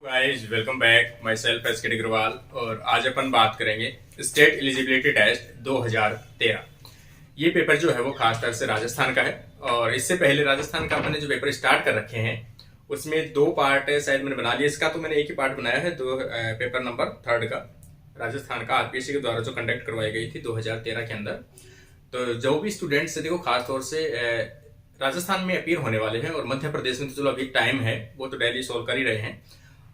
Guys welcome back. My self S के अग्रवाल और आज अपन बात करेंगे स्टेट एलिजिबिलिटी टेस्ट 2013। ये पेपर जो है वो खासतौर से राजस्थान का है और इससे पहले राजस्थान का अपने जो पेपर स्टार्ट कर रखे हैं उसमें दो पार्ट है, शायद मैंने बना लिया। इसका तो मैंने एक ही पार्ट बनाया है, पेपर नंबर 3 का राजस्थान का आरपीएससी के द्वारा जो कंडक्ट करवाई गई थी 2013 के अंदर। तो जो भी स्टूडेंट्स देखो खासतौर से राजस्थान में अपीयर होने वाले हैं और मध्य प्रदेश में तो चलो अभी टाइम है, वो तो डेली सोल्व कर ही रहे हैं।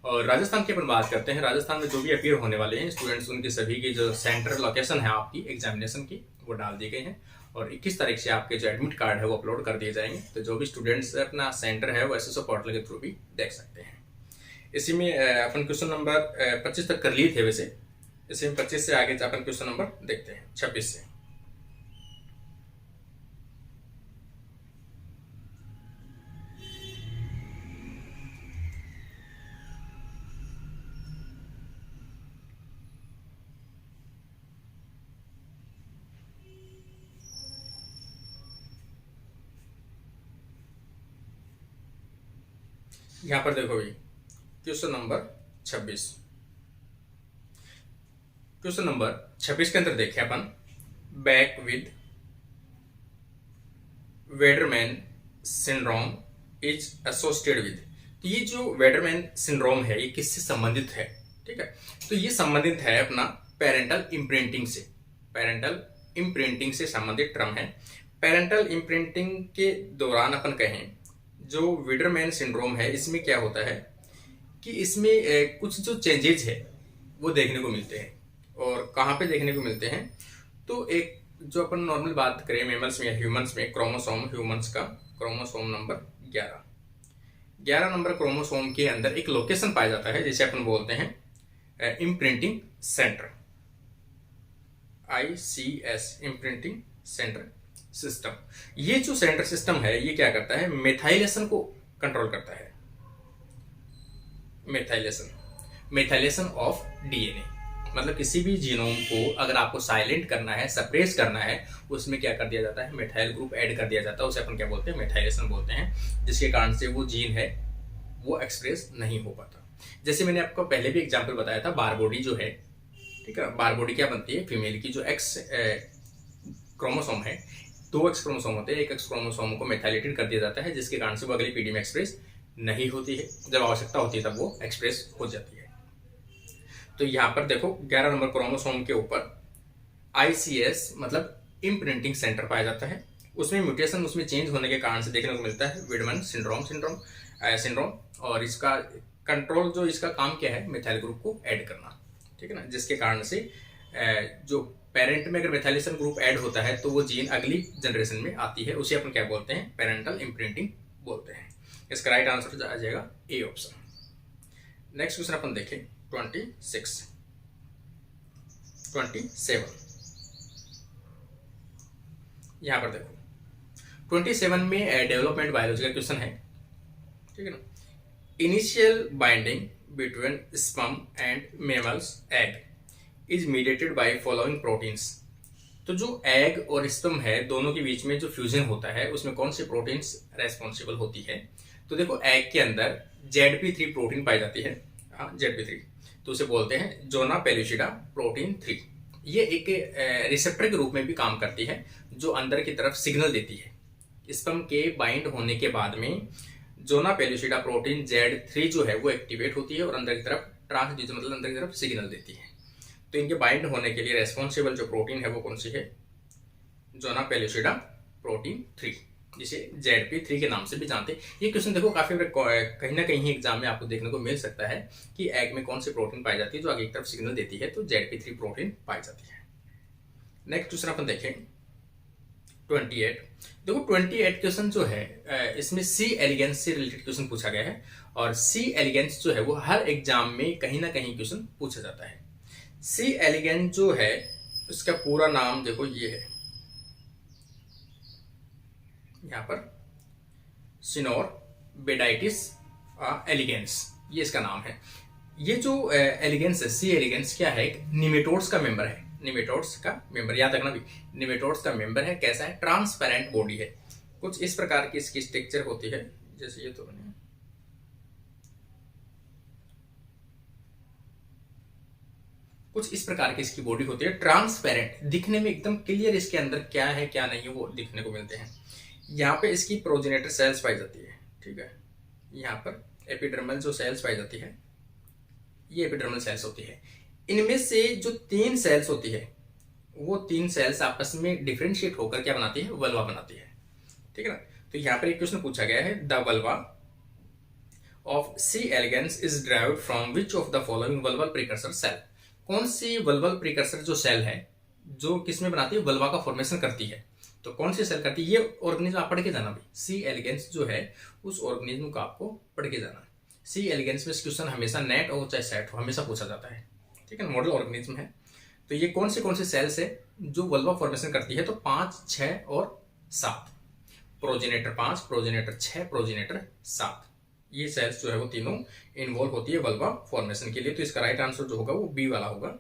और राजस्थान की अपन बात करते हैं। राजस्थान में जो भी अपीयर होने वाले हैं स्टूडेंट्स, उनकी सभी की जो सेंटर लोकेशन है आपकी एग्जामिनेशन की वो डाल दी गई है और 21 तारीख से आपके जो एडमिट कार्ड है वो अपलोड कर दिए जाएंगे। तो जो भी स्टूडेंट्स अपना सेंटर है वो एसएसओ पोर्टल के थ्रू भी देख सकते हैं। इसी में अपन क्वेश्चन नंबर 25 तक कर लिए थे वैसे। इसी में 25 से आगे अपन क्वेश्चन नंबर देखते हैं 26 से। यहाँ पर देखो भाई क्वेश्चन नंबर 26। क्वेश्चन नंबर 26 के अंदर देखें अपन, Beckwith Wiedemann syndrome is associated with. तो ये जो वेडरमैन सिंड्रोम है ये किससे संबंधित है? ठीक है, तो ये संबंधित है अपना पेरेंटल इम्प्रिंटिंग से। पेरेंटल इम्प्रिंटिंग से संबंधित टर्म है। पेरेंटल इम्प्रिंटिंग के दौरान अपन कहें जो विडरमैन सिंड्रोम है इसमें क्या होता है कि इसमें कुछ जो चेंजेज है वो देखने को मिलते हैं। और कहाँ पे देखने को मिलते हैं? तो एक जो अपन नॉर्मल बात करें मेमल्स में या ह्यूमंस में, क्रोमोसोम ह्यूमंस का क्रोमोसोम नंबर 11 नंबर क्रोमोसोम के अंदर एक लोकेशन पाया जाता है जिसे अपन बोलते हैं imprinting centre, ICS imprinting centre system. ये जो सेंटर सिस्टम है ये क्या करता है? मेथाइलेशन को कंट्रोल करता है। मेथाइलेशन ऑफ डीएनए, मतलब किसी भी जीनोम को अगर आपको साइलेंट करना है, सप्रेस करना है, उसमें क्या कर दिया जाता है? मेथाइल ग्रुप ऐड कर दिया जाता है। उसे अपन क्या बोलते हैं? मेथाइलेशन बोलते हैं, जिसके कारण से वो जीन है वो एक्सप्रेस नहीं हो पाता। जैसे मैंने आपको पहले भी एग्जाम्पल बताया था, बार बॉडी जो है, ठीक है, बार बॉडी क्या बनती है? फीमेल की जो एक्स क्रोमोसोम है, 2 एक्स क्रोमोसोम होते हैं, एक एक्स क्रोमोसोम को मेथाइलेटेड कर दिया जाता है जिसके कारण से वो अगली पीढ़ी में एक्सप्रेस नहीं होती है। जब आवश्यकता होती है तब वो एक्सप्रेस हो जाती है। तो यहाँ पर देखो 11 नंबर क्रोमोसोम के ऊपर ICS मतलब इम्प्रिंटिंग सेंटर पाया जाता है। उसमें म्यूटेशन, उसमें चेंज होने के कारण से देखने को मिलता है विडमैन सिंड्रोम। और इसका कंट्रोल जो इसका काम क्या है? मेथाइल ग्रुप को ऐड करना, ठीक है ना, जिसके कारण से जो पेरेंट में अगर मेथाइलेशन ग्रुप ऐड होता है तो वो जीन अगली जनरेशन में आती है। उसे अपन क्या बोलते हैं? पेरेंटल इम्प्रिंटिंग बोलते हैं। इसका राइट आंसर आ जाएगा ए ऑप्शन। नेक्स्ट क्वेश्चन अपन देखें 27। यहां पर देखो 27 में डेवलपमेंट बायोलॉजी का क्वेश्चन है, ठीक है ना। Initial binding between sperm and mammals egg is mediated by following proteins. तो जो एग और स्पर्म है दोनों के बीच में जो फ्यूजन होता है उसमें कौन सी प्रोटीन्स रेस्पॉन्सिबल होती है? तो देखो एग के अंदर ZP3 प्रोटीन पाई जाती है। ZP3 तो उसे बोलते हैं जोना पेलुसिडा प्रोटीन 3। ये एक रिसेप्टर के रूप में भी काम करती है जो अंदर की तरफ सिग्नल देती है। स्पर्म के बाइंड होने के बाद में जोना पेलुसिडा प्रोटीन Z3 जो है वो एक्टिवेट होती है और अंदर की तरफ ट्रांसड्यूसर मतलब अंदर की तरफ सिग्नल देती है। तो इनके बाइंड होने के लिए रेस्पॉन्सिबल जो प्रोटीन है वो कौन सी है? जोना पेलुसिडा प्रोटीन 3, जिसे ZP3 के नाम से भी जानते हैं। ये क्वेश्चन देखो काफी कहीं ना कहीं एग्जाम में आपको देखने को मिल सकता है कि एग में कौन सी प्रोटीन पाई जाती है जो आगे की तरफ सिग्नल देती है, तो ZP3 प्रोटीन पाई जाती है। नेक्स्ट क्वेश्चन अपन देखें 28। देखो 28 क्वेश्चन जो है इसमें C एलिगेंस से रिलेटेड क्वेश्चन पूछा गया है और C एलिगेंस जो है वो हर एग्जाम में कहीं ना कहीं क्वेश्चन पूछा जाता है। C एलिगेंस जो है उसका पूरा नाम देखो ये है, यहाँ पर सिनोरबेडाइटिस एलिगेंस, ये इसका नाम है। ये जो एलिगेंस है, C एलिगेंस क्या है? निमेटोड्स का मेंबर है। निमेटोड्स का मेंबर याद रखना भी, निमेटोड्स का मेंबर है। कैसा है? ट्रांसपेरेंट बॉडी है। कुछ इस प्रकार की इसकी स्ट्रक्चर होती है, जैसे ये तो कुछ इस प्रकार की इसकी बॉडी होती है, ट्रांसपेरेंट, दिखने में एकदम क्लियर इसके अंदर क्या है क्या नहीं है वो दिखने को मिलते हैं। यहाँ पे इसकी प्रोजेनेटर सेल्स पाई जाती है, ठीक है। यहाँ पर एपिडर्मल जो सेल्स पाई जाती है ये एपिडर्मल सेल्स होती है। इनमें से जो 3 सेल्स होती है वो 3 सेल्स आपस में डिफरेंशिएट होकर क्या बनाती है, वल्वा बनाती है, ठीक है ना। तो यहाँ पर एक क्वेश्चन पूछा गया है, the vulva of C elegans is derived from which of the following vulval precursor cell. कौन सी वल्वल प्रिकर्सर जो सेल है जो किसमें बनाती है, वल्वा का फॉर्मेशन करती है, तो कौन सी सेल करती है, ये ऑर्गेनिज्म आप पढ़ के जाना भाई। सी एलिगेंस जो है उस ऑर्गेनिज्म को आपको पढ़ के जाना। सी एलिगेंस में क्वेश्चन हमेशा नेट हो चाहे सेट हो हमेशा पूछा जाता है, ठीक है, मॉडल ऑर्गेनिज्म है। तो ये कौन से सेल्स है जो वल्वा फॉर्मेशन करती है, तो 5, 6 और 7, प्रोजेनेटर 5, प्रोजेनेटर 6, प्रोजेनेटर 7, ये सेल्स जो है वो तीनों इन्वॉल्व होती है वल्वा फॉर्मेशन के लिए। तो इसका राइट आंसर जो होगा वो बी वाला होगा,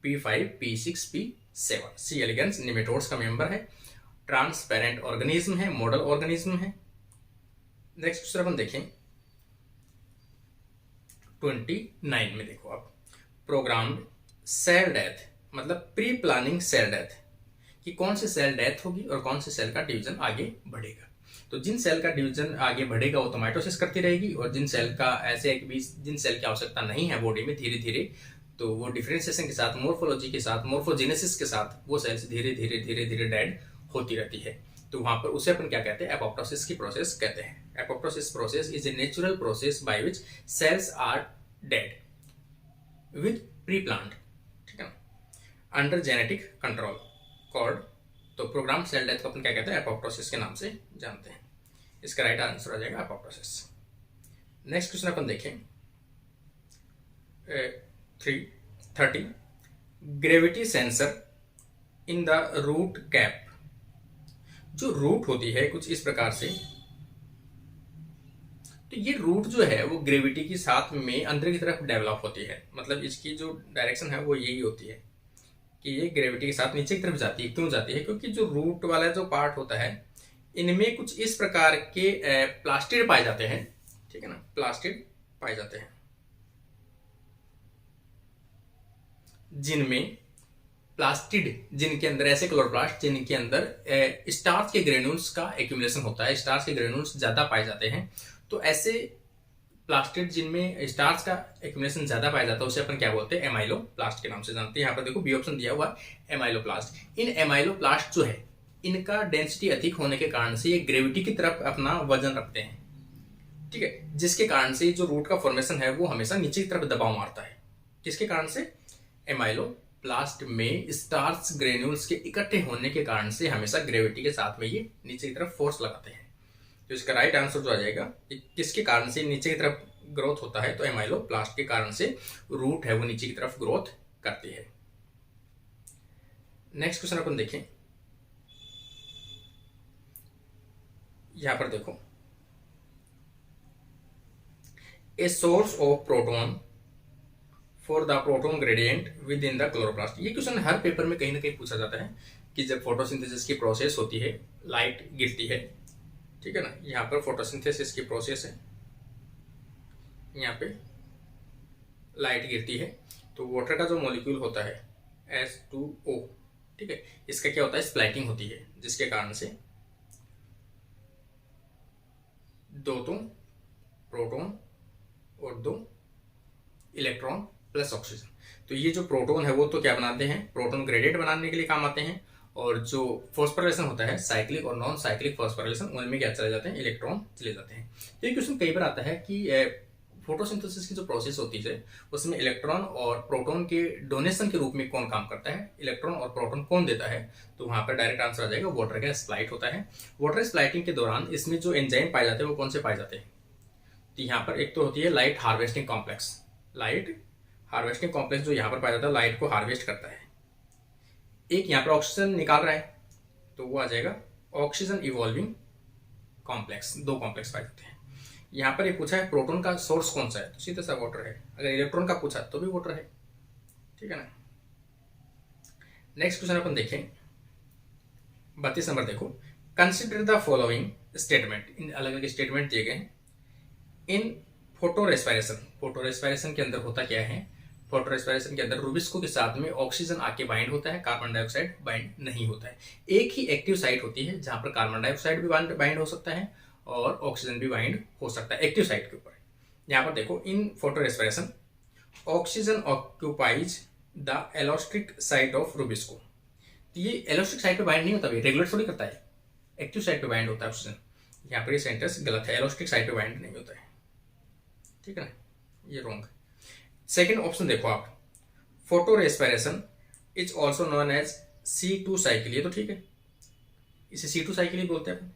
P5, P6, P7। सी एलिगेंस निमेटोड्स का मेंबर है, ट्रांसपेरेंट ऑर्गेनिज्म है, मॉडल ऑर्गेनिज्म है। नेक्स्ट क्वेश्चन अपन देखें 29 में, देखो आप, प्रोग्राम्ड सेल डेथ मतलब प्री प्लानिंग सेल डेथ, कि कौन से सेल डेथ होगी और कौन से सेल का डिवीजन आगे बढ़ेगा। तो जिन सेल का डिवीजन आगे बढ़ेगा वो तो माइटोसिस करती रहेगी, और जिन सेल का ऐसे है कि जिन सेल की आवश्यकता नहीं है बॉडी में धीरे धीरे, तो वो डिफरेंशिएशन के साथ, मोर्फोलॉजी के साथ, मोर्फोजेनेसिस के साथ वो सेल्स धीरे धीरे डेड होती रहती है। तो वहां पर उसे अपन क्या कहते हैं, एपोप्टोसिस की प्रोसेस कहते हैं। Apoptosis process is a natural process by which cells are dead with preplanned, ठीक है ना, अंडर जेनेटिक कंट्रोल कॉल्ड। तो प्रोग्राम सेल डेथ को अपन क्या कहते हैं, एपोप्टोसिस के नाम से जानते हैं। इसका राइट आंसर आ जाएगा एपोप्टोसिस। नेक्स्ट क्वेश्चन अपन देखें 30, gravity sensor in the root cap. जो रूट होती है कुछ इस प्रकार से, तो ये रूट जो है वो ग्रेविटी के साथ में अंदर की तरफ डेवलप होती है, मतलब इसकी जो डायरेक्शन है वो यही होती है कि ये ग्रेविटी के साथ नीचे की तरफ जाती है। क्यों जाती है, क्योंकि जो रूट वाला जो पार्ट होता है इनमें कुछ इस प्रकार के प्लास्टिड पाए जाते हैं, ठीक है ना, प्लास्टिड पाए जाते हैं जिनमें प्लास्टिड, जिनके अंदर ऐसे क्लोरोप्लास्ट जिनके अंदर स्टार्च के ग्रेन्यूल्स का एक्यूमुलेशन होता है, स्टार्च के ग्रेन्यूल्स ज्यादा पाए जाते हैं। तो ऐसे प्लास्टिड जिनमें स्टार्च का एक्यूमुलेशन ज्यादा पाया जाता है उसे अपन क्या बोलते हैं, एमाइलोप्लास्ट के नाम से जानते हैं। यहाँ पर देखो बी ऑप्शन दिया हुआ एमाइलोप्लास्ट। इन एमाइलोप्लास्ट जो है इनका डेंसिटी अधिक होने के कारण से ये ग्रेविटी की तरफ अपना वजन रखते हैं, ठीक है, जिसके कारण से जो रूट का फॉर्मेशन है वो हमेशा नीचे की तरफ दबाव मारता है। किसके कारण से, एमाइलोप्लास्ट में स्टार्च ग्रेन्यूल्स के इकट्ठे होने के कारण से हमेशा ग्रेविटी के साथ में ये नीचे की तरफ फोर्स लगाते हैं। तो इसका राइट आंसर जो आ जाएगा, किसके कारण से नीचे की तरफ ग्रोथ होता है, तो एमाइलोप्लास्ट के कारण से रूट है वो नीचे की तरफ ग्रोथ करती है। नेक्स्ट क्वेश्चन अपन देखें, यहां पर देखो, a source of proton for the proton gradient with in the chloroplast. ये क्वेश्चन हर पेपर में कहीं ना कहीं पूछा जाता है कि जब फोटोसिंथेसिस की प्रोसेस होती है, लाइट गिरती है, ठीक है ना, यहाँ पर फोटोसिंथेसिस की प्रोसेस है, यहाँ पे लाइट गिरती है, तो वाटर का जो मॉलिक्यूल होता है H2O, ठीक है, इसका क्या होता है, स्प्लाइटिंग होती है, जिसके कारण से 2 तो प्रोटॉन और 2 इलेक्ट्रॉन प्लस ऑक्सीजन। तो ये जो प्रोटॉन है वो तो क्या बनाते हैं, प्रोटॉन ग्रेडियंट बनाने के लिए काम आते हैं, और जो फॉस्फोराइलेशन होता है, साइक्लिक और नॉन साइक्लिक फॉस्फोराइलेशन, उनमें क्या चले जाते हैं, इलेक्ट्रॉन चले जाते हैं। तो ये क्वेश्चन कई बार आता है कि फोटोसिंथेसिस की जो प्रोसेस होती है उसमें इलेक्ट्रॉन और प्रोटॉन के डोनेशन के रूप में कौन काम करता है, इलेक्ट्रॉन और प्रोटॉन कौन देता है, तो वहां पर डायरेक्ट आंसर आ जाएगा वाटर का स्प्लाइट होता है। वाटर स्प्लाइटिंग के दौरान इसमें जो एंजाइम पाए जाते हैं वो कौन से पाए जाते हैं, तो यहाँ पर एक तो होती है light harvesting complex. Light harvesting complex जो यहाँ पर पाया जाता है लाइट को हार्वेस्ट करता है। एक यहाँ पर ऑक्सीजन निकाल रहा है तो वो आ जाएगा ऑक्सीजन इवॉल्विंग कॉम्प्लेक्स। 2 कॉम्प्लेक्स पाए जाते हैं। यहाँ पर एक पूछा है प्रोटॉन का सोर्स कौन सा है, तो सीधा सा वाटर है। अगर इलेक्ट्रॉन का पूछा तो भी वाटर है, ठीक है ना। नेक्स्ट क्वेश्चन अपन देखें 32 नंबर, देखो, कंसिडर द फॉलोइंग स्टेटमेंट। इन अलग अलग स्टेटमेंट दिए गए हैं। इन फोटो रेस्पिरेशन, फोटो रेस्पिरेशन के अंदर होता क्या है, फोटो रेस्पिरेशन के अंदर रूबिस्को के साथ में ऑक्सीजन आके बाइंड होता है, कार्बन डाइऑक्साइड बाइंड नहीं होता है। एक ही एक्टिव साइट होती है जहां पर कार्बन डाइऑक्साइड भी बाइंड हो सकता है और ऑक्सीजन भी बाइंड हो सकता है एक्टिव साइट के ऊपर। यहाँ पर देखो, in photorespiration oxygen occupies the allosteric site of rubisco. तो ये एलोस्टिक साइट पे बाइंड नहीं होता, रेगुलर थोड़ी करता है, एक्टिव साइट पे बाइंड होता है ऑक्सीजन। यहाँ पर ये सेंटेंस गलत है, एलोस्टिक साइट पे बाइंड नहीं होता है, ठीक है ना, ये रॉन्ग। सेकेंड ऑप्शन देखो आप, photorespiration is also known as C2 cycle, ये तो ठीक है, इसे C2 साइकिल ही बोलते हैं।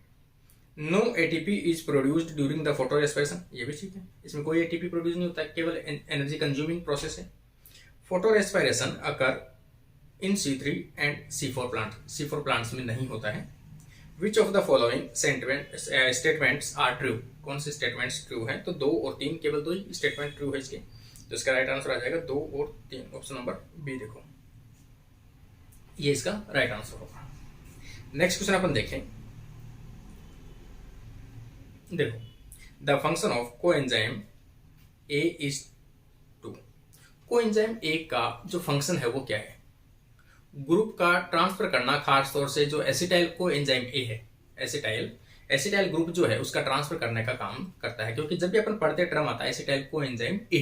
No ATP is produced during the photorespiration, ये भी ठीक है, इसमें कोई ATP प्रोड्यूस नहीं होता है, केवल एनर्जी कंज्यूमिंग प्रोसेस है। Photorespiration occur in C3 and C4 plant, C4 plants में नहीं होता है। Which of the following statements are true, कौन से स्टेटमेंट्स ट्रू हैं? तो 2 और 3, केवल 2 ही स्टेटमेंट ट्रू है इसके, तो इसका राइट आंसर आ जाएगा 2 और 3, ऑप्शन नंबर बी देखो, ये इसका राइट आंसर होगा। नेक्स्ट क्वेश्चन अपन देखें, देखो, the function of coenzyme A is 2। Coenzyme A का जो फंक्शन है वो क्या है? ग्रुप का ट्रांसफर करना, खास तौर से जो एसिटाइल कोएंजाइम ए है, एसिटाइल ग्रुप जो है उसका ट्रांसफर करने का काम करता है। क्योंकि जब भी अपन पढ़ते टर्म आता है एसिटाइल कोएंजाइम ए,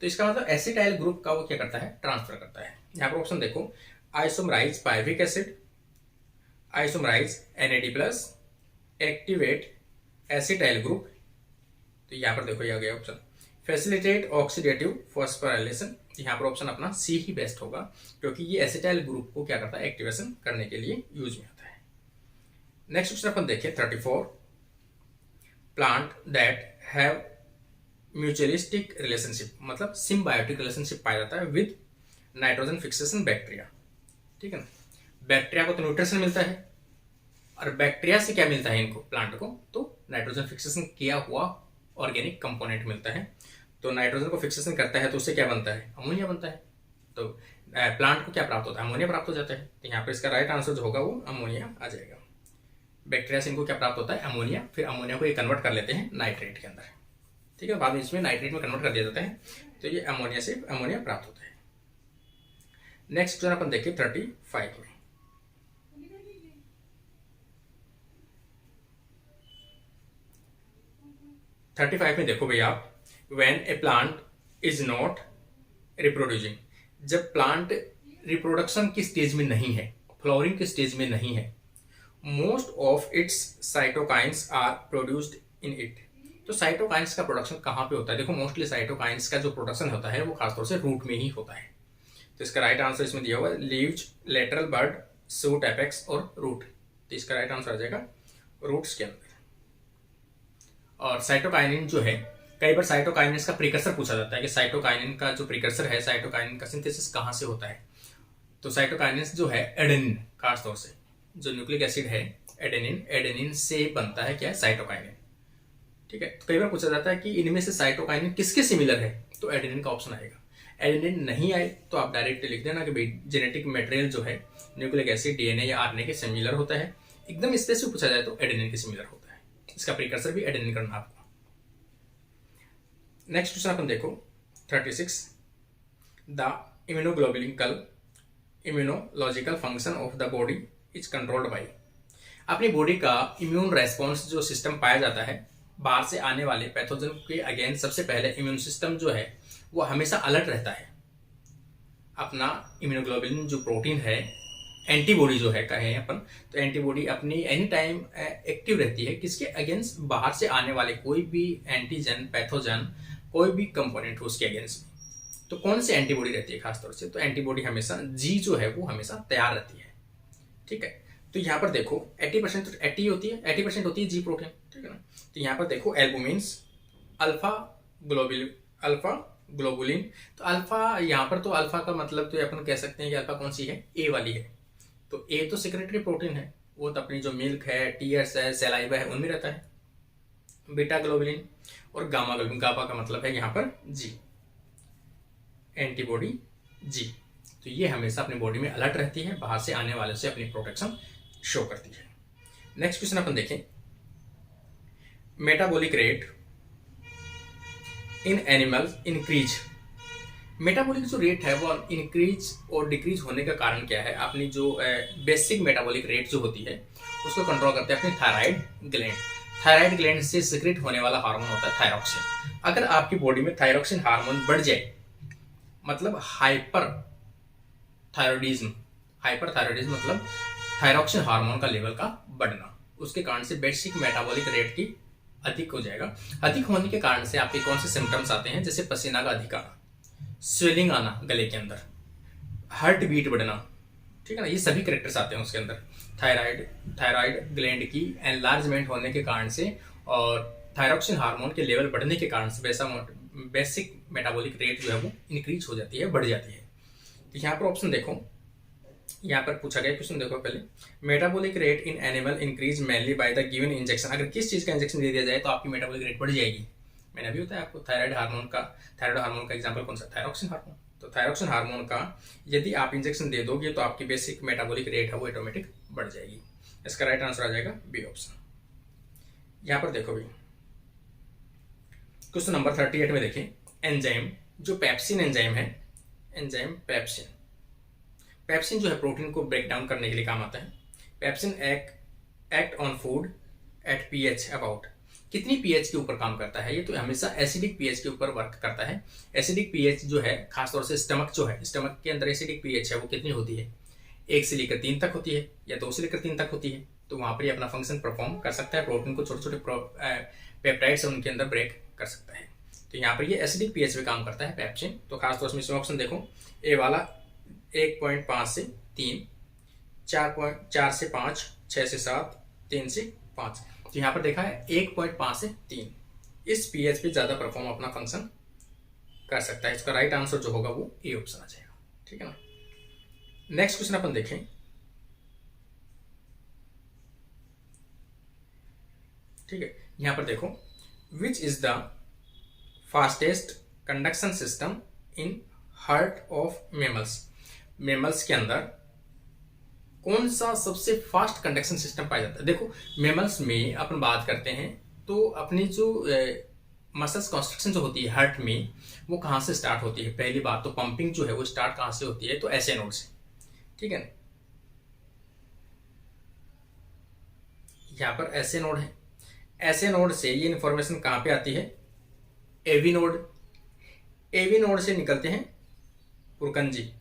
तो इसका मतलब एसिटाइल ग्रुप का वो क्या करता है? ट्रांसफर करता है। यहाँ पर ऑप्शन देखो, isomerize pyruvic acid, isomerize NAD+, activate acetyl group, तो यहाँ पर देखो ये आ गया ऑप्शन, फैसिलिटेट ऑक्सीडेटिव फॉस्फोराइलेशन। यहाँ पर ऑप्शन अपना सी ही बेस्ट होगा, क्योंकि ये एसिटाइल ग्रुप को क्या करता है? एक्टिवेशन करने के लिए यूज में आता है। नेक्स्ट क्वेश्चन अपन देखें 34, plant that have mutualistic relationship, मतलब सिम्बायोटिक रिलेशनशिप पाया जाता है विद नाइट्रोजन फिक्सेशन बैक्टीरिया, ठीक है ना। बैक्टीरिया को तो न्यूट्रिशन मिलता है, और बैक्टीरिया से क्या मिलता है इनको, प्लांट को? तो नाइट्रोजन फिक्सेशन किया हुआ ऑर्गेनिक कंपोनेंट मिलता है। तो नाइट्रोजन को फिक्सेशन करता है तो उससे क्या बनता है? अमोनिया बनता है। तो प्लांट को क्या प्राप्त होता है? अमोनिया प्राप्त हो जाता है। तो यहाँ पर इसका राइट आंसर जो होगा वो अमोनिया आ जाएगा। बैक्टीरिया से इनको क्या प्राप्त होता है? अमोनिया। फिर अमोनिया को ये कन्वर्ट कर लेते हैं नाइट्रेट के अंदर, ठीक है, बाद में इसमें नाइट्रेट में कन्वर्ट कर दिया जाता है, तो ये अमोनिया से अमोनिया प्राप्त होता है। नेक्स्ट क्वेश्चन अपन देखिए 35 में, देखो भैया, when a plant is not reproducing, जब प्लांट रिप्रोडक्शन की स्टेज में नहीं है, फ्लावरिंग की स्टेज में नहीं है, most of its cytokinins are produced in it. तो साइटोकाइंस का प्रोडक्शन कहाँ पे होता है? देखो, मोस्टली साइटोकाइंस का जो प्रोडक्शन होता है वो खासतौर से रूट में ही होता है। तो इसका राइट आंसर इसमें दिया हुआ है, लीव्स, लेटरल बड, शूट, एपेक्स और रूट। तो इसका राइट आंसर आ जाएगा रूट्स के अंदर। और साइटोकाइनिन जो है, कई बार साइटोकाइनिन का प्रिकर्सर पूछा जाता है कि साइटोकाइनिन का जो प्रिकर्सर है, साइटोकाइनिन का सिंथेसिस कहाँ से होता है? तो साइटोकाइनिन जो है एडेनिन, खासतौर से जो न्यूक्लिक एसिड है एडेनिन से बनता है क्या है? साइटोकाइनिन, ठीक है। तो कई बार पूछा जाता है कि इनमें से साइटोकाइनिन किसके सिमिलर है? तो एडेनिन का ऑप्शन आएगा। एडेनिन नहीं आए तो आप डायरेक्ट लिख देना कि भाई जेनेटिक मटेरियल जो है न्यूक्लिक एसिड, DNA या RNA के सिमिलर होता है। एकदम स्पेसिफिक पूछा जाए तो एडेनिन के सिमिलर होता है, इसका प्रिकर्सर भी एडेनिन करना आपको। नेक्स्ट क्वेश्चन अपन देखो 36, the immunological function of the body is controlled by. अपनी बॉडी का इम्यून रेस्पॉन्स जो सिस्टम पाया जाता है बाहर से आने वाले पैथोजन के अगेंस्ट, सबसे पहले इम्यून सिस्टम जो है वो हमेशा अलर्ट रहता है। अपना इम्यूनोग्लोबुलिन जो प्रोटीन है, एंटीबॉडी जो है कहें अपन, तो एंटीबॉडी अपनी एनी टाइम एक्टिव रहती है किसके अगेंस्ट? बाहर से आने वाले कोई भी एंटीजन, पैथोजन, कोई भी कंपोनेंट हो उसके अगेंस्ट। तो कौन सी एंटीबॉडी रहती है खासतौर से? तो एंटीबॉडी हमेशा जी जो है वो हमेशा तैयार रहती है, ठीक है। तो यहाँ पर देखो 80% तो 80 होती है, 80% होती है जी प्रोटीन, ठीक है ना। तो यहाँ पर देखो एल्बुमिन्स, अल्फा ग्लोबुलिन। तो अल्फा, यहाँ पर तो अल्फा का मतलब तो अपन कह सकते हैं कि अल्फा कौन सी है? ए वाली है। तो ए तो सेक्रेटरी प्रोटीन है, वो तो अपनी जो मिल्क है, टीयर्स है, सलाइवा है, उनमें रहता है। बीटा ग्लोबुलिन और गामा ग्लोबुलिन, गामा का मतलब है यहाँ पर जी, एंटीबॉडी जी। तो ये हमेशा अपनी बॉडी में अलर्ट रहती है, बाहर से आने वाले से अपनी प्रोटेक्शन शो करती है। नेक्स्ट क्वेश्चन अपन देखें, metabolic rate in animals increase metabolic जो रेट है वो इंक्रीज और डिक्रीज होने का कारण क्या है? अपनी जो बेसिक मेटाबॉलिक रेट जो होती है उसको कंट्रोल करते हैं अपनी थायराइड ग्लैंड। थायराइड ग्लैंड से सिक्रेट होने वाला हार्मोन होता है थायरॉक्सिन। अगर आपकी बॉडी में थायरॉक्सिन हार्मोन बढ़ जाए, मतलब हाइपर थायरॉइडिज्म, हाइपर थायरॉइडिज्म मतलब थायरॉक्सिन हार्मोन का लेवल का बढ़ना, उसके कारण से बेसिक मेटाबॉलिक रेट की अधिक हो जाएगा। अधिक होने के कारण से आपके कौन से सिम्टम्स आते हैं? जैसे पसीना का अधिक आना, स्वेलिंग आना गले के अंदर, हार्ट बीट बढ़ना, ठीक है ना, ये सभी करेक्टर्स आते हैं उसके अंदर। थायराइड ग्लैंड की एनलार्जमेंट होने के कारण से और थायरॉक्सिन हार्मोन के लेवल बढ़ने के कारण से बेसिक मेटाबॉलिक रेट जो है वो इंक्रीज हो जाती है, बढ़ जाती है। तो यहाँ पर ऑप्शन देखो, यहाँ पर पूछा गया क्वेश्चन देखो पहले, metabolic rate in animal increase mainly by the given injection. अगर किस चीज का इंजेक्शन दे दिया जाए तो आपकी मेटाबॉलिक रेट बढ़ जाएगी। मैंने अभी बताया आपको थायराइड हार्मोन का एग्जांपल कौन सा? Thyroxine hormone. तो थायरॉक्सिन हार्मोन का यदि आप इंजेक्शन दे दोगे तो आपकी बेसिक मेटाबॉलिक रेट है वो ऑटोमेटिक बढ़ जाएगी। इसका राइट आंसर आ जाएगा बी ऑप्शन। यहाँ पर देखो भी क्वेश्चन नंबर 38 में देखिए, एंजाइम जो पेप्सिन एंजाइम है, एंजाइम पेप्सिन, पेप्सिन जो है प्रोटीन को ब्रेक डाउन करने के लिए काम आता है। Pepsin act on food at pH about, कितनी पीएच के ऊपर काम करता है? ये तो हमेशा एसिडिक पीएच के ऊपर वर्क करता है। एसिडिक पीएच जो है खासतौर से स्टमक जो है, स्टमक के अंदर एसिडिक पीएच है वो कितनी होती है? 1 से लेकर 3 तक होती है या 2 से लेकर 3 तक होती है। तो वहां पर ये अपना फंक्शन परफॉर्म कर सकता है, प्रोटीन को छोटे छोटे पेप्टाइड्स उनके अंदर ब्रेक कर सकता है। तो यहाँ पर ये एसिडिक पीएच पे काम करता है पेप्सिन। तो खासतौर से इसमें ऑप्शन देखो, ए वाला 1.5 से 3, 4 से 5, 6 से 7, 3 से 5। तो यहाँ पर देखा है 1.5 से 3 इस पीएच पे ज्यादा परफॉर्म अपना फंक्शन कर सकता है। इसका राइट आंसर जो होगा वो ए ऑप्शन आ जाएगा, ठीक है ना। नेक्स्ट क्वेश्चन अपन देखें, ठीक है। यहाँ पर देखो, which is the fastest conduction system in heart of mammals. Mammals के अंदर कौन सा सबसे फास्ट कंडक्शन सिस्टम पाया जाता है? देखो मेमल्स में अपन बात करते हैं तो अपनी जो मसल्स कंस्ट्रक्शन जो होती है हार्ट में वो कहाँ से स्टार्ट होती है? पहली बात तो पंपिंग जो है वो स्टार्ट कहाँ से होती है? तो एसए नोड से, ठीक है ना। यहाँ पर एसए नोड है, एसए नोड से ये इंफॉर्मेशन कहाँ पे आती है? एवी नोड, एवी नोड से निकलते हैं पुरकंजी,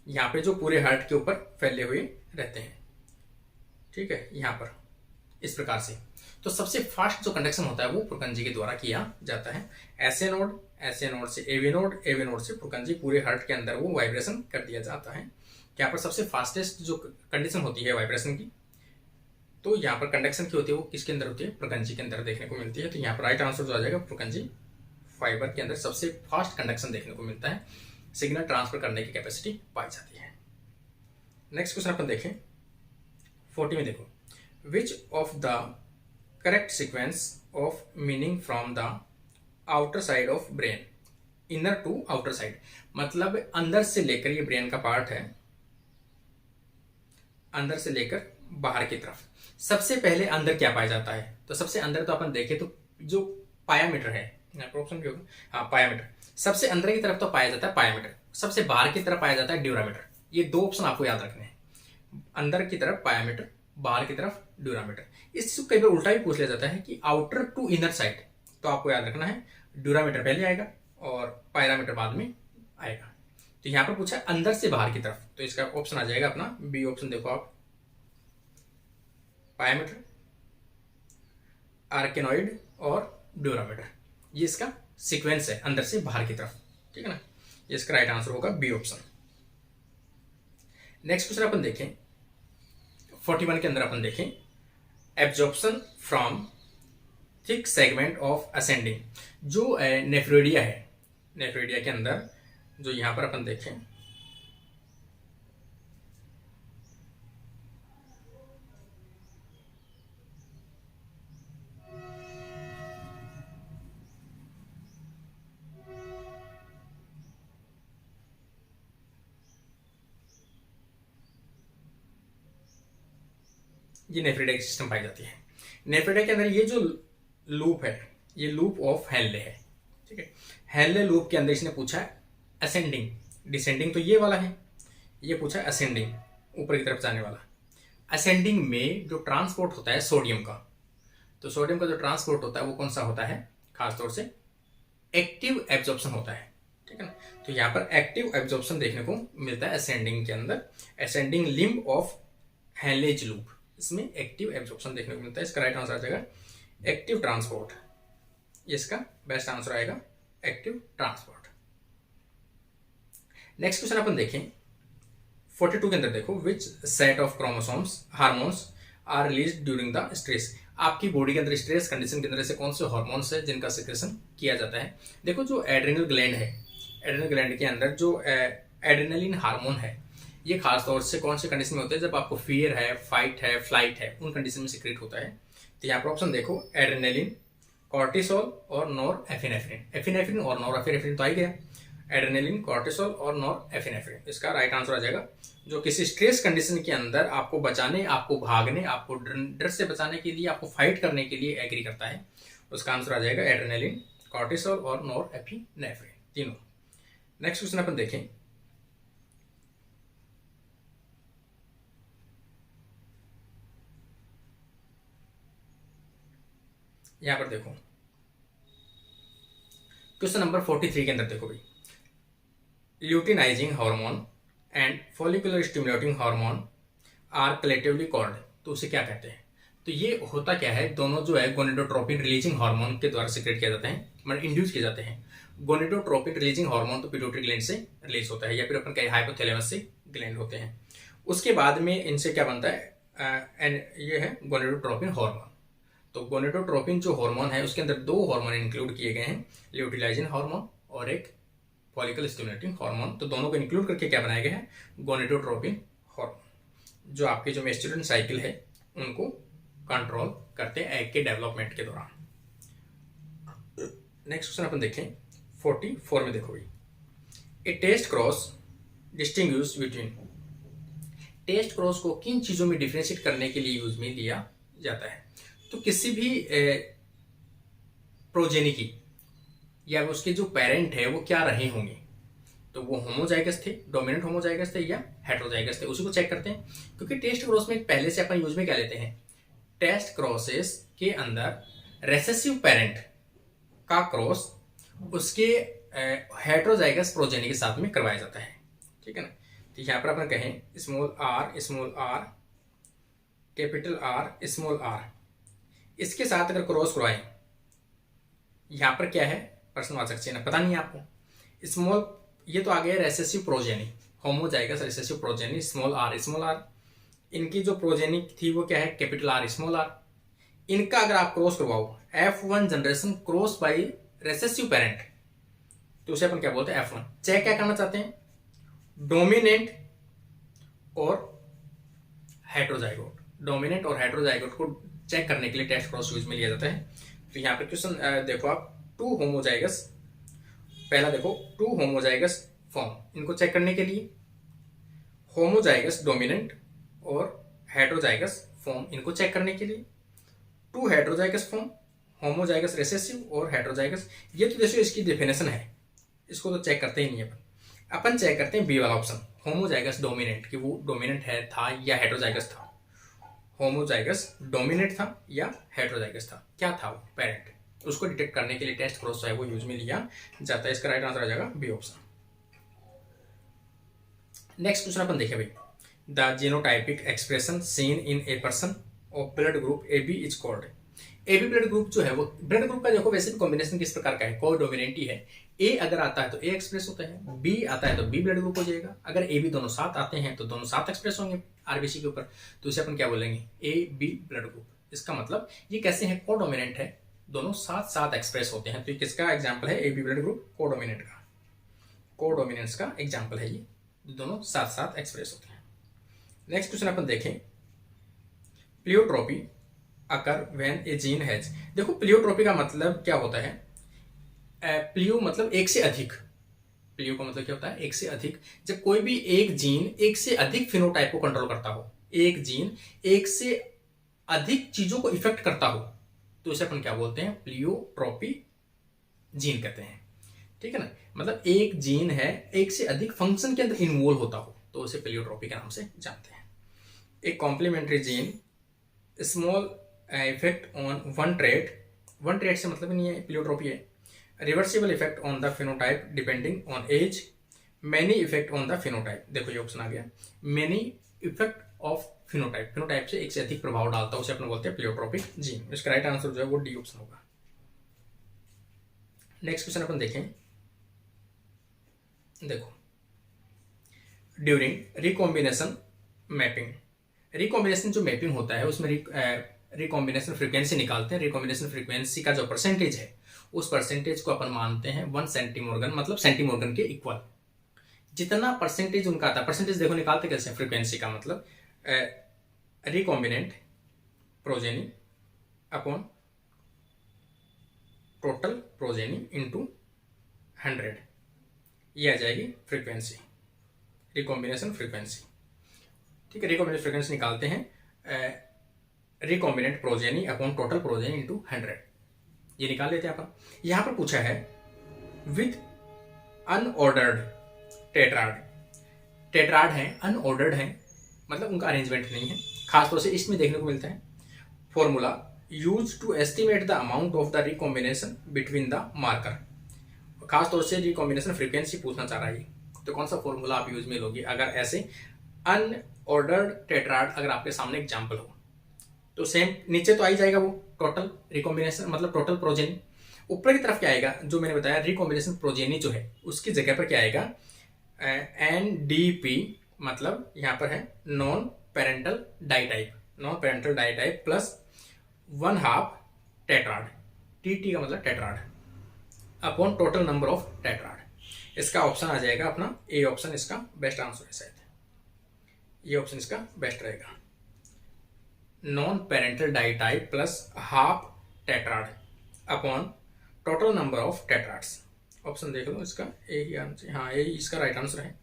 यहाँ पे जो पूरे हार्ट के ऊपर फैले हुए रहते हैं, ठीक है, यहाँ पर इस प्रकार से। तो सबसे फास्ट जो कंडक्शन होता है वो पुरकंजी के द्वारा किया जाता है। एसए नोड, एसए नोड से एवी नोड, एवी नोड से पुरकंजी, पूरे हार्ट के अंदर वो वाइब्रेशन कर दिया जाता है। यहाँ पर सबसे फास्टेस्ट जो कंडीशन होती है वाइब्रेशन की, तो यहाँ पर कंडक्शन की होती है वो किसके अंदर होती है? पुरकंजी के अंदर देखने को मिलती है। तो यहाँ पर राइट आंसर जो आ जाएगा पुरकंजी फाइबर के अंदर सबसे फास्ट कंडक्शन देखने को मिलता है, सिग्नल ट्रांसफर करने की कैपेसिटी पाई जाती है। नेक्स्ट क्वेश्चन अपन देखें 40 में देखो, which of the correct sequence of meninges from the outer side of brain inner to outer side, मतलब अंदर से लेकर, ये ब्रेन का पार्ट है, अंदर से लेकर बाहर की तरफ सबसे पहले अंदर क्या पाया जाता है? तो सबसे अंदर तो अपन देखें तो जो पायामीटर है, ऑप्शन भी होगा, हाँ पायामीटर, सबसे अंदर की तरफ तो पाया जाता है पायामीटर, सबसे बाहर की तरफ पाया जाता है ड्यूरामीटर। ये 2 ऑप्शन आपको याद रखने हैं, अंदर की तरफ पायामीटर, बाहर की तरफ ड्यूरामीटर। इससे कई बार उल्टा भी पूछ लिया जाता है कि आउटर टू इनर साइड, तो आपको याद रखना है ड्यूरामीटर पहले आएगा और पायरामीटर बाद में आएगा। तो यहाँ पर पूछा अंदर से बाहर की तरफ, तो इसका ऑप्शन आ जाएगा अपना बी ऑप्शन। देखो आप, पायामीटर, आर्केनॉइड और ड्यूरामीटर, ये इसका सीक्वेंस है अंदर से बाहर की तरफ, ठीक है ना। ये इसका राइट आंसर होगा बी ऑप्शन। नेक्स्ट क्वेश्चन अपन देखें 41 के अंदर अपन देखें, absorption from thick segment of ascending, जो नेफ्रोडिया है, नेफ्रोडिया के अंदर जो यहां पर अपन देखें, ये नेफ्रेडिया सिस्टम पाई जाती है। नेफ्रेडिया के अंदर ये जो लूप है, ये लूप ऑफ हेनले है, ठीक है। हेनले लूप के अंदर इसने पूछा है असेंडिंग, डिसेंडिंग तो ये वाला है, ये पूछा है असेंडिंग, ऊपर की तरफ जाने वाला। असेंडिंग में जो ट्रांसपोर्ट होता है सोडियम का, तो सोडियम का जो ट्रांसपोर्ट होता है वो कौन सा होता है, खासतौर से एक्टिव एब्जॉर्प्शन होता है, ठीक है ना। तो यहाँ पर एक्टिव एब्जॉर्प्शन देखने को मिलता है असेंडिंग के अंदर, ascending limb of Henle's loop, इसमें एक्टिव एब्जॉर्प्शन देखने को मिलता है। इसका राइट आंसर आ जाएगा एक्टिव ट्रांसपोर्ट, इसका बेस्ट आंसर आएगा एक्टिव ट्रांसपोर्ट। नेक्स्ट क्वेश्चन अपन देखें 42 के अंदर, देखो which set of chromosomes hormones are release during the stress. आपकी बॉडी के अंदर स्ट्रेस कंडीशन के अंदर ऐसे कौन से हार्मोन्स है जिनका सिक्रेशन किया जाता है। देखो जो एड्रेनल ग्लैंड है, एड्रेनल ग्लैंड के अंदर जो एड्रेनलिन हार्मोन है, ये खास तौर से कौन से कंडीशन में होते हैं, जब आपको फियर है, फाइट है, फ्लाइट है, उन कंडीशन में सिक्रेट होता है। तो यहाँ पर ऑप्शन देखो एड्रेनलिन, कॉर्टिसोल और नॉर एफिनेफ्रिन। एफिनेफ्रिन और नॉर एफिनेफ्रिन तो आ ही गया, एड्रेनलिन, कॉर्टिसोल और नॉर एफिनेफ्रिन, इसका राइट आंसर आ जाएगा। जो किसी स्ट्रेस कंडीशन के अंदर आपको बचाने, आपको भागने, आपको डर से बचाने के लिए, आपको फाइट करने के लिए एग्री करता है, उसका आंसर आ जाएगा एड्रेनलिन, कॉर्टिसोल और नॉर एफिनेफ्रिन, तीनों। नेक्स्ट क्वेश्चन अपन देखें यहां पर, देखो क्वेश्चन नंबर 43 के अंदर देखो भाई, luteinising hormone and follicular stimulating hormone are collectively called, तो उसे क्या कहते हैं। तो ये होता क्या है, दोनों जो है गोनेडोट्रोपिन रिलीजिंग हार्मोन के द्वारा सिक्रेट किया जाते हैं, मतलब इंड्यूस किए जाते हैं। गोनेडोट्रोपिन रिलीजिंग हार्मोन तो पिट्यूटरी ग्लैंड से रिलीज होता है, या फिर अपन कहें हाइपोथैलेमस से ग्लैंड होते हैं। उसके बाद में इनसे क्या बनता है, ये है गोनेडोट्रोपिन हार्मोन। तो गोनेडोट्रोपिन जो हार्मोन है उसके अंदर दो हार्मोन इंक्लूड किए गए हैं, ल्यूटिलाइजिन हार्मोन और एक फॉलिकल स्टिमुलेटिंग हार्मोन। तो दोनों को इंक्लूड करके क्या बनाया गया है, गोनेडोट्रोपिन हार्मोन, जो आपके जो मेस्टुरेंट साइकिल है उनको कंट्रोल करते हैं एग के डेवलपमेंट के दौरान। नेक्स्ट क्वेश्चन अपन देखें 44 में, देखो भाई, a test cross distinguish between, test cross को किन चीजों में डिफ्रेंशिएट करने के लिए यूज में लिया जाता है। तो किसी भी प्रोजेनी की या उसके जो पेरेंट है वो क्या रहे होंगे, तो वो होमोजाइगस थे, डोमिनेंट होमोजाइगस थे या हेटेरोजाइगस थे, उसी को चेक करते हैं। क्योंकि टेस्ट क्रॉस में पहले से अपन यूज में क्या लेते हैं, टेस्ट क्रॉसेस के अंदर रेसेसिव पेरेंट का क्रॉस उसके हेटेरोजाइगस प्रोजेनी के साथ में करवाया जाता है, ठीक है ना। तो यहाँ पर अपन कहें small R capital R small R, इसके साथ अगर क्रॉस करवाएं, यहाँ पर क्या है, पर्सनवाचक चिन्ह पता नहीं है आपको, स्मॉल, ये तो आ गया recessive progeny, homozygous recessive progeny small R, इनकी जो प्रोजेनी थी वो क्या है, कैपिटल आर स्मॉल आर। इनका अगर आप क्रॉस करवाओ, F1 generation cross bye recessive parent, तो उसे अपन क्या बोलते हैं, F1। चेक क्या करना चाहते हैं, डोमिनेंट और हेटेरोजाइगोट, डोमिनेंट और हेटेरोजाइगोट को चेक करने के लिए टेस्ट क्रॉस यूज में लिया जाता है। तो यहाँ पे क्वेश्चन देखो आप, टू होमोजाइगस, पहला देखो टू होमोजाइगस फॉर्म, इनको चेक करने के लिए होमोजाइगस डोमिनेंट और हेटेरोजाइगस फॉर्म, इनको चेक करने के लिए two heterozygous form, homozygous recessive और हेटेरोजाइगस। ये तो जैसे इसकी डेफिनेशन है, इसको तो चेक करते ही नहीं अपन चेक करते हैं बी वाला ऑप्शन, होमोजाइगस डोमिनेंट, कि वो डोमिनेंट है था या हेटेरोजाइगस था, होमोजाइगस डोमिनेंट था या हेटेरोजाइगस था, क्या था वो पेरेंट, उसको डिटेक्ट करने के लिए टेस्ट क्रॉस जो है वो यूज में लिया जाता है। इसका राइट आंसर आ जाएगा बी ऑप्शन। नेक्स्ट क्वेश्चन अपन देखें भाई, the genotypic expression seen in a person of blood group A B is called. A B blood group जो है वो, ब्लड ग्रुप का देखो वैसे भी कॉम्बिनेशन किस प्रकार का है, को डोमिनेंट ही है। ए अगर आता है तो ए एक्सप्रेस होता है, बी आता है तो बी ब्लड ग्रुप हो जाएगा। अगर ए बी दोनों साथ आते हैं तो दोनों साथ एक्सप्रेस होंगे आरबीसी के ऊपर, तो इसे अपन क्या बोलेंगे, ए बी ब्लड ग्रुप। इसका मतलब ये कैसे है, को डोमिनेंट है, दोनों साथ साथ एक्सप्रेस होते हैं। तो ये किसका एग्जाम्पल है, ए बी ब्लड ग्रुप को डोमिनेंट का, को डोमिनेंस का एग्जाम्पल है ये, दोनों साथ साथ एक्सप्रेस होते हैं। नेक्स्ट क्वेश्चन अपन देखें, pleiotropy occur when A gene has. देखो प्लियोट्रोपी का मतलब क्या होता है, प्लियो मतलब एक से अधिक, प्लियो का मतलब क्या होता है, एक से अधिक। जब कोई भी एक जीन एक से अधिक फिनोटाइप को कंट्रोल करता हो, एक जीन एक से अधिक चीजों को इफेक्ट करता हो, तो इसे अपन क्या बोलते हैं, प्लियोट्रोपी जीन कहते हैं। ठीक है ना, मतलब एक जीन है एक से अधिक फंक्शन के अंदर इन्वॉल्व होता हो तो उसे प्लियोट्रोपी के नाम से जानते हैं। एक complementary gene small effect on one trait से मतलब नहीं है प्लियोट्रोपी है। Reversible effect on the phenotype depending on age. Many effect on the phenotype, देखो ये ऑप्शन आ गया, many effect of phenotype, phenotype से एक से अधिक प्रभाव डालता है उसे अपने बोलते हैं प्लियोट्रोपिक जीन। इसका राइट आंसर जो है वो डी ऑप्शन होगा। नेक्स्ट क्वेश्चन अपन देखें, देखो ड्यूरिंग रिकॉम्बिनेशन मैपिंग, रिकॉम्बिनेशन जो मैपिंग होता है उसमें रिकॉम्बिनेशन फ्रीक्वेंसी निकालते हैं। रिकॉम्बिनेशन फ्रीक्वेंसी का जो परसेंटेज है उस परसेंटेज को अपन मानते हैं 1 सेंटीमोर्गन, मतलब सेंटीमोर्गन के इक्वल। जितना परसेंटेज उनका आता है, परसेंटेज देखो निकालते कैसे, फ्रीक्वेंसी का मतलब recombinant progeny upon total progeny into 100, ये आ जाएगी फ्रीक्वेंसी, रिकॉम्बिनेशन फ्रीक्वेंसी। ठीक है, रिकॉम्बिनेशन फ्रीक्वेंसी निकालते हैं recombinant progeny upon total progeny into 100, ये निकाल लेते हैं अपन। यहां पर पूछा है विद अनऑर्डर्ड टेट्राड, टेट्राड है अनऑर्डर्ड है, मतलब उनका अरेंजमेंट नहीं है, खासतौर से इसमें देखने को मिलता है। Formula use to estimate the amount of the recombination between the marker, खासतौर से रिकॉम्बिनेशन फ्रीक्वेंसी पूछना चाह रहा है, तो कौन सा फॉर्मूला आप यूज में लोगे अगर ऐसे अनऑर्डर्ड टेट्राड अगर आपके सामने एग्जाम्पल हो, तो सेम नीचे तो आ ही जाएगा वो टोटल रिकॉम्बिनेशन मतलब टोटल प्रोजेनी, ऊपर की तरफ क्या आएगा जो मैंने बताया रिकॉम्बिनेशन प्रोजेनी जो है उसकी जगह पर क्या आएगा NDP, मतलब यहाँ पर है non parental ditype, non parental ditype plus 1/2 tetrad, TT का मतलब tetrad upon total number of tetrad. इसका ऑप्शन आ जाएगा अपना ए ऑप्शन, इसका बेस्ट आंसर है शायद, ये ऑप्शन इसका बेस्ट रहेगा, non parental ditype plus 1/2 tetrad upon total number of tetrads. Option देख लो, इसका ए ही आंसर, हाँ ए इसका राइट आंसर है।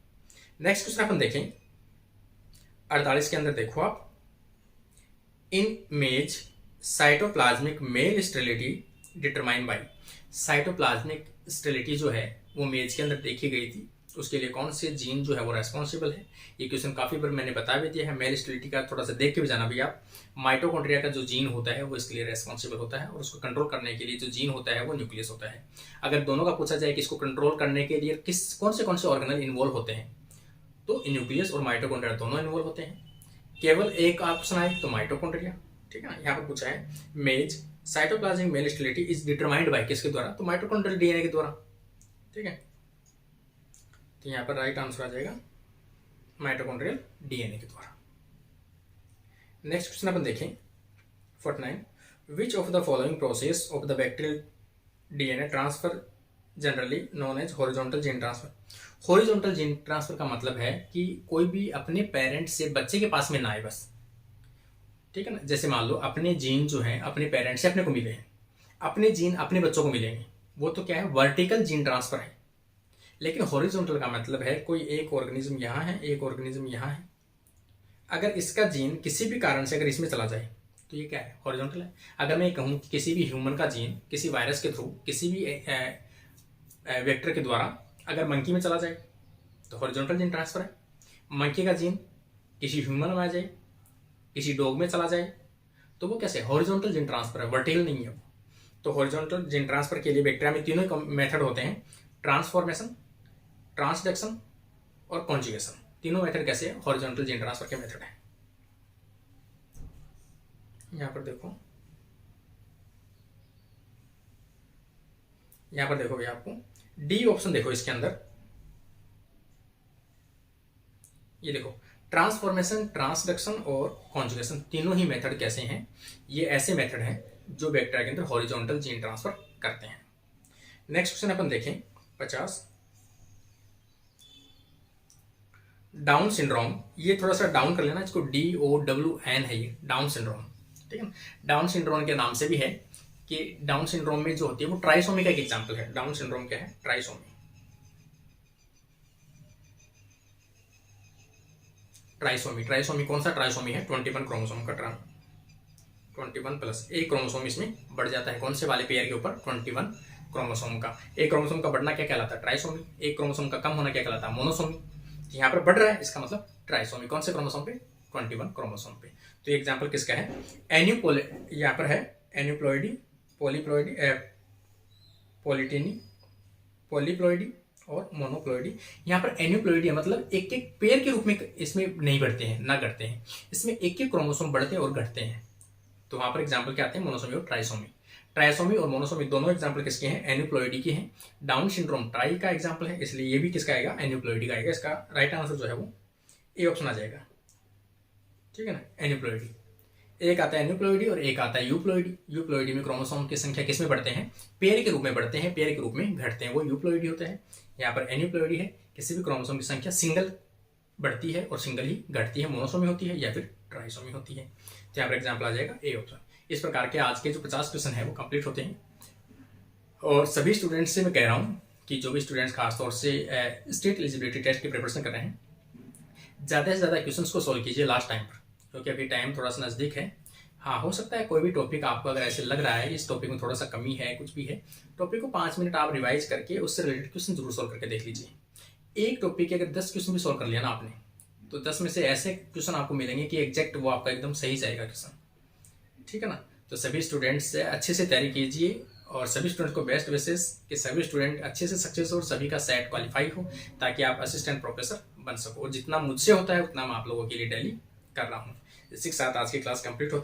नेक्स्ट क्वेश्चन अपन देखें 48 के अंदर, देखो आप, इन मेज cytoplasmic male sterility determine by, cytoplasmic sterility जो है वो मेज के अंदर देखी गई थी, उसके लिए कौन से जीन जो है वो रेस्पॉन्सिबल है। ये क्वेश्चन काफी बार मैंने बता भी दिया है, मेल स्टेरिलिटी का थोड़ा सा देख के भी जाना भी आप, माइटोकॉन्ड्रिया का जो जीन होता है वो इसके लिए रेस्पॉन्सिबल होता है और उसको कंट्रोल करने के लिए जो जीन होता है वो न्यूक्लियस होता है। अगर दोनों का पूछा जाए कि इसको कंट्रोल करने के लिए कौन से ऑर्गेनल इन्वॉल्व होते हैं, तो न्यूक्लियस और माइटोकॉन्ड्रिया दोनों इन्वॉल्व होते हैं। केवल एक ऑप्शन आए तो माइटोकॉन्ड्रिया, ठीक है ना। यहाँ पर पूछा है मेज cytoplasmic male sterility is determined by किसके द्वारा, तो माइटोकॉन्ड्रियल डीएनए के द्वारा, ठीक है। तो यहाँ पर राइट आंसर आ जाएगा माइटोकॉन्ड्रियल डीएनए के द्वारा। नेक्स्ट क्वेश्चन अपन देखें 49, which of the following process of the bacterial DNA transfer generally known as horizontal gene transfer. Horizontal gene transfer का मतलब है कि कोई भी अपने पेरेंट से बच्चे के पास में ना आए बस, ठीक है ना। जैसे मान लो अपने जीन जो है अपने पेरेंट से अपने को मिले हैं, अपने जीन अपने बच्चों को मिलेंगे, वो तो क्या है वर्टिकल जीन ट्रांसफर है। लेकिन हॉरिजॉन्टल का मतलब है कोई एक ऑर्गेनिज्म यहाँ है, एक ऑर्गेनिज्म यहाँ है, अगर इसका जीन किसी भी कारण से अगर इसमें चला जाए तो ये क्या है, हॉरिजॉन्टल है। अगर मैं कहूँ किसी भी ह्यूमन का जीन किसी वायरस के थ्रू किसी भी वेक्टर के द्वारा अगर मंकी में चला जाए तो हॉरिजॉन्टल जीन ट्रांसफर है। मंकी का जीन किसी ह्यूमन में आ जाए, किसी डॉग में चला जाए, तो वो कैसे हॉरिजॉन्टल जीन ट्रांसफर है, वर्टिकल नहीं है वो। तो हॉरिजॉन्टल जीन ट्रांसफर के लिए बैक्टीरिया में तीनों मेथड होते हैं, ट्रांसफॉर्मेशन, ट्रांसडक्शन और कॉन्जुगेशन। तीनों मेथड कैसे है, हॉरिजॉन्टल जीन ट्रांसफर के मेथड है। यहां पर देखो, यहां पर देखो भैया आपको डी ऑप्शन देखो इसके अंदर, ये देखो ट्रांसफॉर्मेशन, ट्रांसडक्शन और कॉन्जुगेशन तीनों ही मेथड कैसे हैं, ये ऐसे मेथड हैं जो बैक्टीरिया के अंदर हॉरिजॉन्टल जीन ट्रांसफर करते हैं। नेक्स्ट क्वेश्चन अपन देखें 50, डाउन सिंड्रोम, ये थोड़ा सा डाउन कर लेना, इसको DOWN है, ये डाउन सिंड्रोम, ठीक है ना। डाउन सिंड्रोम के नाम से भी है कि डाउन सिंड्रोम में जो होती है वो ट्राइसोमी का एक एग्जांपल है। डाउन सिंड्रोम क्या है, ट्राइसोमी। ट्राइसोमी, ट्राइसोमी कौन सा ट्राइसोमी है, 21 क्रोमोसोम का 21 प्लस एक क्रोमोसोम इसमें बढ़ जाता है, कौन से वाले पेयर के ऊपर, 21 क्रोमोसोम का। एक क्रोमोसोम का बढ़ना क्या कहलाता है? ट्राइसोमी। एक क्रोमोसोम का कम होना क्या कहलाता है? मोनोसोमी। यहाँ पर बढ़ रहा है, इसका मतलब ट्राइसोमी। कौन से क्रोमोसोम पे? 21 क्रोमोसोम पे। तो ये एग्जाम्पल किसका है? यहाँ पर है एन्यूप्लॉइडी, पॉलीप्लॉइडी, पॉलिटिनी, पॉलीप्लॉइडी और मोनोप्लॉइडी। यहाँ पर एन्यूप्लॉइडी मतलब एक एक पेयर के रूप में इसमें नहीं बढ़ते हैं, ना घटते हैं, इसमें एक एक क्रोमोसोम बढ़ते हैं और घटते हैं। तो वहाँ पर एग्जाम्पल क्या आते हैं? मोनोसोमी और ट्राइसोमी। ट्राइसोमी और मोनोसोमी दोनों एग्जाम्पल किसके हैं? एन्यूप्लॉइडी के हैं। डाउन सिंड्रोम ट्राई का एग्जाम्पल है, इसलिए ये भी किसका आएगा? एन्यूप्लॉइडी का आएगा। इसका राइट आंसर जो है वो ए ऑप्शन आ जाएगा, ठीक है ना, एन्यूप्लॉइडी। एक आता है एन्यूप्लॉइडी और एक आता है यूप्लॉइडी। यूप्लॉइडी में क्रोमोसोम की संख्या किस में बढ़ते हैं? पेयर के रूप में बढ़ते हैं, पेयर के रूप में घटते हैं, वो यूप्लॉइडी होता है। यहाँ पर एन्यूप्लॉइडी है, किसी भी क्रोमोसोम की संख्या सिंगल बढ़ती है और सिंगल ही घटती है, मोनोसोमी होती है या फिर ट्राइसोमी होती है। तो यहाँ पर एग्जाम्पल आ जाएगा ए ऑप्शन। इस प्रकार के आज के जो 50 क्वेश्चन है वो कंप्लीट होते हैं। और सभी स्टूडेंट्स से मैं कह रहा हूँ कि जो भी स्टूडेंट्स खासतौर से स्टेट एलिजिबिलिटी टेस्ट की प्रिपरेशन कर रहे हैं, ज़्यादा से ज़्यादा क्वेश्चंस को सॉल्व कीजिए लास्ट टाइम पर, क्योंकि अभी टाइम थोड़ा सा नज़दीक है। हाँ, हो सकता है कोई भी टॉपिक आपको अगर ऐसे लग रहा है इस टॉपिक में थोड़ा सा कमी है, कुछ भी है, टॉपिक को 5 मिनट आप रिवाइज करके उससे रिलेटेड क्वेश्चन जरूर सॉल्व करके देख लीजिए। एक टॉपिक के अगर 10 क्वेश्चन भी सॉल्व कर लिया ना आपने, तो 10 में से ऐसे क्वेश्चन आपको मिलेंगे कि एग्जैक्ट वो आपका एकदम सही जाएगा क्वेश्चन, ठीक है ना। तो सभी स्टूडेंट्स से अच्छे से तैयारी कीजिए और सभी स्टूडेंट्स को बेस्ट विशेस कि सभी स्टूडेंट अच्छे से सक्सेस हो और सभी का सेट क्वालिफाई हो, ताकि आप असिस्टेंट प्रोफेसर बन सको। और जितना मुझसे होता है उतना मैं आप लोगों के लिए डेली कर रहा हूँ। इसी के साथ आज की क्लास कंप्लीट होती है।